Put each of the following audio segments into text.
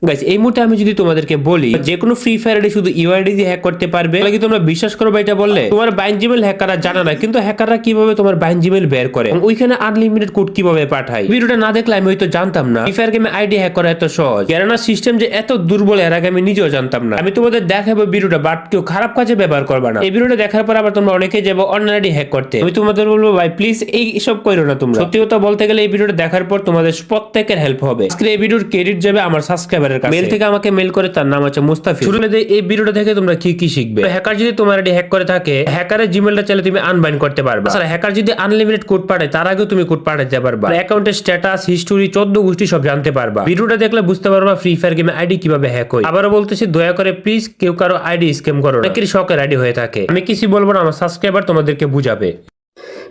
Guys এই মুহূর্তে আমি যদি তোমাদেরকে বলি যে কোনো ফ্রি ফায়ার আইডি শুধু ইউআইডি দিয়ে হ্যাক করতে পারবে, তাহলে কি তোমরা বিশ্বাস করবে এটা বললে? তোমার বাইন জিমেল হ্যাকাররা জানে না, কিন্তু হ্যাকাররা কিভাবে তোমার বাইন জিমেল বের করে এবং ওইখানে আনলিমিটেড কোড কিভাবে পাঠায়। ভিডিওটা না দেখলে আমি হয়তো জানতাম না ফ্রি ফায়ার গেমে আইডি হ্যাক করা এত সহজ। গ্যারানা সিস্টেম যে এত দুর্বল এর আগে আমি নিজেও জানতাম না। আমি তোমাদের দেখাবো ভিডিওটা, বাট কেউ খারাপ কাজে ব্যবহার করবে না। এই ভিডিওটা দেখার পর আবার তোমরা অনেকেই যাবো অনলাইন আইডি হ্যাক করতে। আমি তোমাদের বলবো ভাই প্লিজ এই সব করো না তোমরা। সত্যি কথা বলতে গেলে এই ভিডিওটা দেখার পর তোমাদের প্রত্যেকের হেল্প হবে। আজকে এই ভিডিওর ক্রেডিট যাবে আমার সাবস্ক্রাইবারের কাছে। মেল থেকে আমাকে মেল করে, তার নাম হচ্ছে মুস্তাফিজ। শুরু করে এই ভিডিওটা থেকে তোমরা কি কি শিখবে। হ্যাকার যদি তোমার আইডি হ্যাক করে থাকে, হ্যাকারের জিমেলটা চাইলে তুমি আনবাইন্ড করতে পারবে। আচ্ছা, হ্যাকার যদি আনলিমিটেড কোড পাঠায় তার আগেও তুমি কোড পাঠাতে পারবা। অ্যাকাউন্টের স্ট্যাটাস, হিস্টোরি, 14 গোষ্ঠী সব জানতে পারবা। ভিডিওটা দেখলে বুঝতে পারবা ফ্রি ফায়ার গেমে আইডি কিভাবে হ্যাক হয়। আবারও বলতেছি, দয়া করে প্লিজ কেউ কারো আইডি স্ক্যাম করো না। অনেকের শখের আইডি হয়ে থাকে। আমি কিছু বলবো না, আমার সাবস্ক্রাইবার তোমাদেরকে বুঝাবে।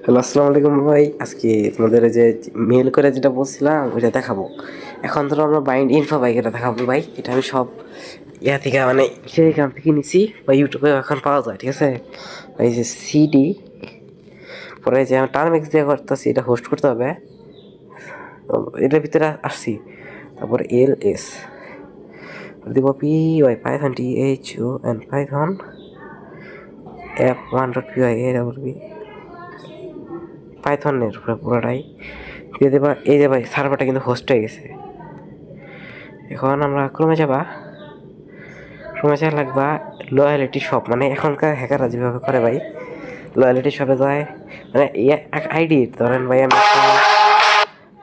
হ্যালো, আসসালামু আলাইকুম ভাই। আজকে তোমাদের যে মেল করে যেটা বলছিলাম ওইটা দেখাবো। এখন ধরো আমরা বাইন্ড ইনফো বাইক এটা দেখাবো ভাই। এটা আমি সব থেকে মানে সেইখান থেকে নিছি বা ইউটিউবে এখন পাওয়া যায়, ঠিক আছে। এই যে সিডি, পরে যে আমি টার্মিক্স দিয়ে করতেছি, এটা হোস্ট করতে হবে, এটার ভিতরে আসছি। তারপর LS দিব P Y python THON python F1.py পাইথনের পুরোটাই দিয়ে দেবা। এই যে ভাই সার্ভারটা কিন্তু হোস্ট হয়ে গেছে। এখন আমরা ক্রমে যাওয়া লাগবা লয়ালিটি শপ, মানে এখনকার হ্যাকাররা যেভাবে করে ভাই, লয়ালিটি শপে যায়, মানে এক আইডি ধরেন ভাই আমি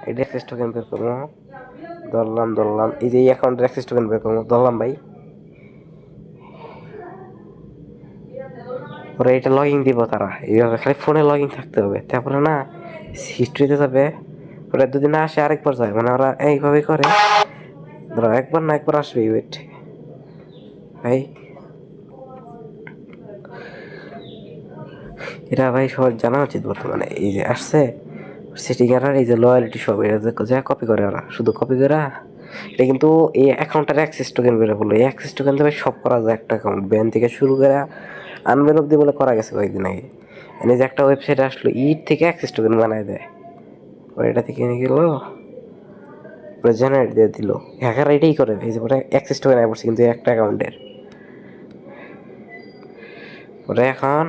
আইডি অ্যাক্সেস টোকেন বের করবো, ধরলাম এই যে এই অ্যাকাউন্টের অ্যাক্সেস টোকেন বের করবো, ধরলাম ভাই। ওরা এটা লগ ইন দিব, তারা এইভাবে খালি ফোনে লগ ইন থাকতে হবে। তারপরে না হিস্ট্রিতে যাবে, ওরা দুদিন না আসে আরেকবার যায়, মানে ওরা এইভাবে করে। ধরো একবার না একবার আসবে, ওয়েট ভাই। এটা ভাই সবার জানা উচিত বর্তমানে। এই যে আসছে সিটি গ্যালার, এই যে লয়ালিটি সব এটা যা কপি করে ওরা, শুধু কপি করে। এটা কিন্তু এই অ্যাকাউন্টের অ্যাক্সেস টোকেন বেরো বললো, এই অ্যাক্সেস টোকেন দেবে সব করা যায় একটা অ্যাকাউন্ট, ব্যান থেকে শুরু করে আনব্যান অব্দি বলে করা গেছে কয়েকদিন আগে। এনে যে একটা ওয়েবসাইট আসলো, ইট থেকে অ্যাক্সেস টোকেন বানায় দেয়, ওরা এটা থেকে নিয়ে গেলো, ওরা জেনারেট দিয়ে দিল। হ্যাকার এটাই করে, এই যে ওরা অ্যাক্সেস টোকেন আয় পড়ছে কিন্তু একটা অ্যাকাউন্টের। ওরা এখন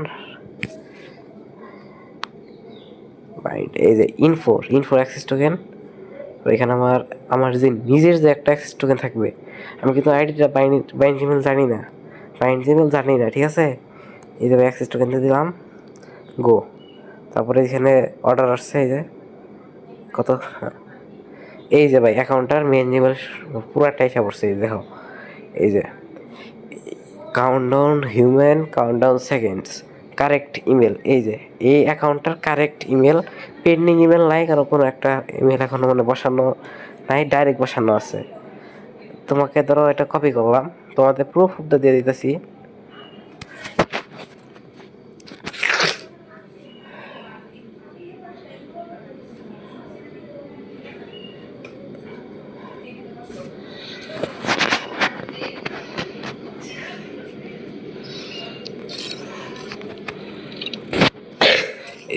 এই যে ইনফোর অ্যাক্সেস টোকেন, এখানে আমার যে নিজের যে একটা অ্যাক্সেস টোকেন থাকবে। আমি কিন্তু আইডিটা বাইন্ড জিমেল জানি না, ঠিক আছে। এই যে অ্যাক্সেস টোকেন দিয়ে দিলাম, গো। তারপরে এখানে অর্ডার আসছে, এই যে কত, এই যে ভাই অ্যাকাউন্টটার মেন জিমেল পুরাটাই এসে পড়ছে। দেখো এই যে কাউন্টডাউন সেকেন্ডস, কারেক্ট ইমেল। এই যে এই অ্যাকাউন্টটার কারেক্ট ইমেল, পেন্ডিং ইমেল নাই, কারো কোনো একটা ইমেল এখনো মানে বসানো নাই, ডাইরেক্ট বসানো আছে। তোমাকে ধরো এটা কপি করলাম, তোমাদের প্রুফটা দিয়ে দিতেছি।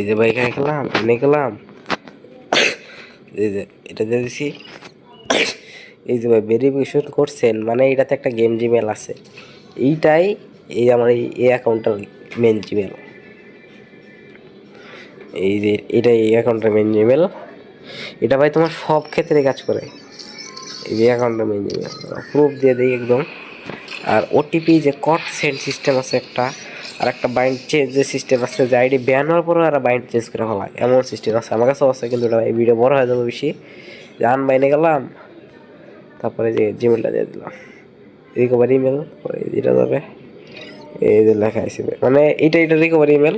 এই যে ভাই এখানে গেলাম, এই যে এটা দিয়ে দিছি। এই যে ভাই ভেরিফিকেশন করছেন, মানে এটাতে একটা গেম জিমেল আছে, এইটাই এই আমার এই অ্যাকাউন্টটার মেন জিমেল। এই যে এটাই এই অ্যাকাউন্টের মেন জিমেল। এটা ভাই তোমার সব ক্ষেত্রে কাজ করে, এই যে অ্যাকাউন্টের মেন জিমেল। প্রুফ দিয়ে দিই একদম। আর ওটিপি যে কড সেন্ড সিস্টেম আছে একটা, আর একটা বাইন্ড চেঞ্জের সিস্টেম আছে, যে আইডি ব্যান হওয়ার পরে আর বাইন্ড চেঞ্জ করে ফেলায়, এমন সিস্টেম আছে আমার কাছে আছে। কিন্তু এটা এই ভিডিও বড় হয়ে যাবে বেশি। আনবাইনে গেলাম, তারপরে যে জিমেলটা দিয়ে দিলাম, রিকভারি ইমেল, পরে এটা যাবে, এই যে লেখা আছে মানে এটা রিকভারি ইমেল,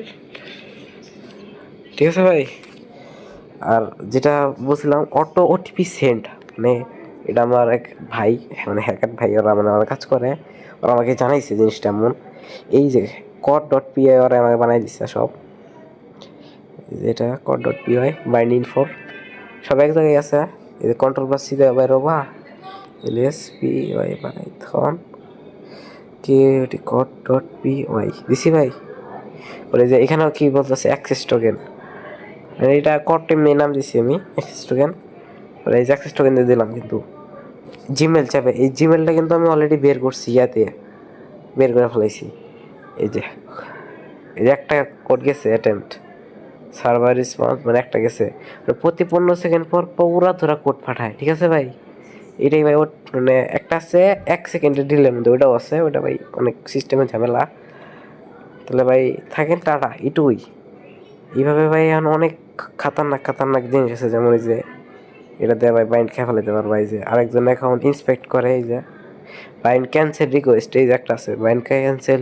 ঠিক আছে ভাই। আর যেটা বলছিলাম অটো ওটিপি সেন্ড, মানে এটা আমার এক ভাই, মানে হ্যাকার ভাই, ওরা মানে আমার কাজ করে, ওরা আমাকে জানাইছে জিনিসটা এমন। এই যে code.py ওরা আমাকে বানাই দিচ্ছে সব, যেটা code.py বাইন্ড ইনফোর সব এক জায়গায় আছে। এই যে Ctrl+C দিয়ে বাইর হবা, LSPY পাইথন code.py দিছি ভাই। বলে যে এখানেও কি বলতেছে অ্যাক্সেস টোকেন, এটা কড টিম নাম দিছি আমি অ্যাক্সেস টোকেন। এই যে অ্যাক্সেস টোকেন দিয়ে দিলাম, কিন্তু জিমেল চাপে, এই জিমেলটা কিন্তু আমি অলরেডি বের করছি, ইয়াতে বের করে ফেলাইছি। এই যে একটা কোড গেছে অ্যাটেম্পট সার্ভার রেসপন্স, মানে একটা গেছে, প্রতি 15 সেকেন্ড পর পুরা ধরা কোড পাঠায়, ঠিক আছে ভাই। এটাই ভাই মানে একটা আছে 1 সেকেন্ডের ডিলের মধ্যে, ওটাও আছে, ওটা ভাই অনেক সিস্টেমে ঝামেলা। তাহলে ভাই থাকেন টাটা, এটুকুই। এইভাবে ভাই এখন অনেক খাতারনাক জিনিস আছে, যেমন এই যে এটা দিয়ে ভাই বাইন্ড খেয়ে ফেলাতে পারবো। এই যে আরেকজন অ্যাকাউন্ট ইন্সপেক্ট করে, এই যে বাইন্ড ক্যান্সেল রিকোয়েস্ট, এই যে একটা আছে বাইন্ড ক্যান্সেল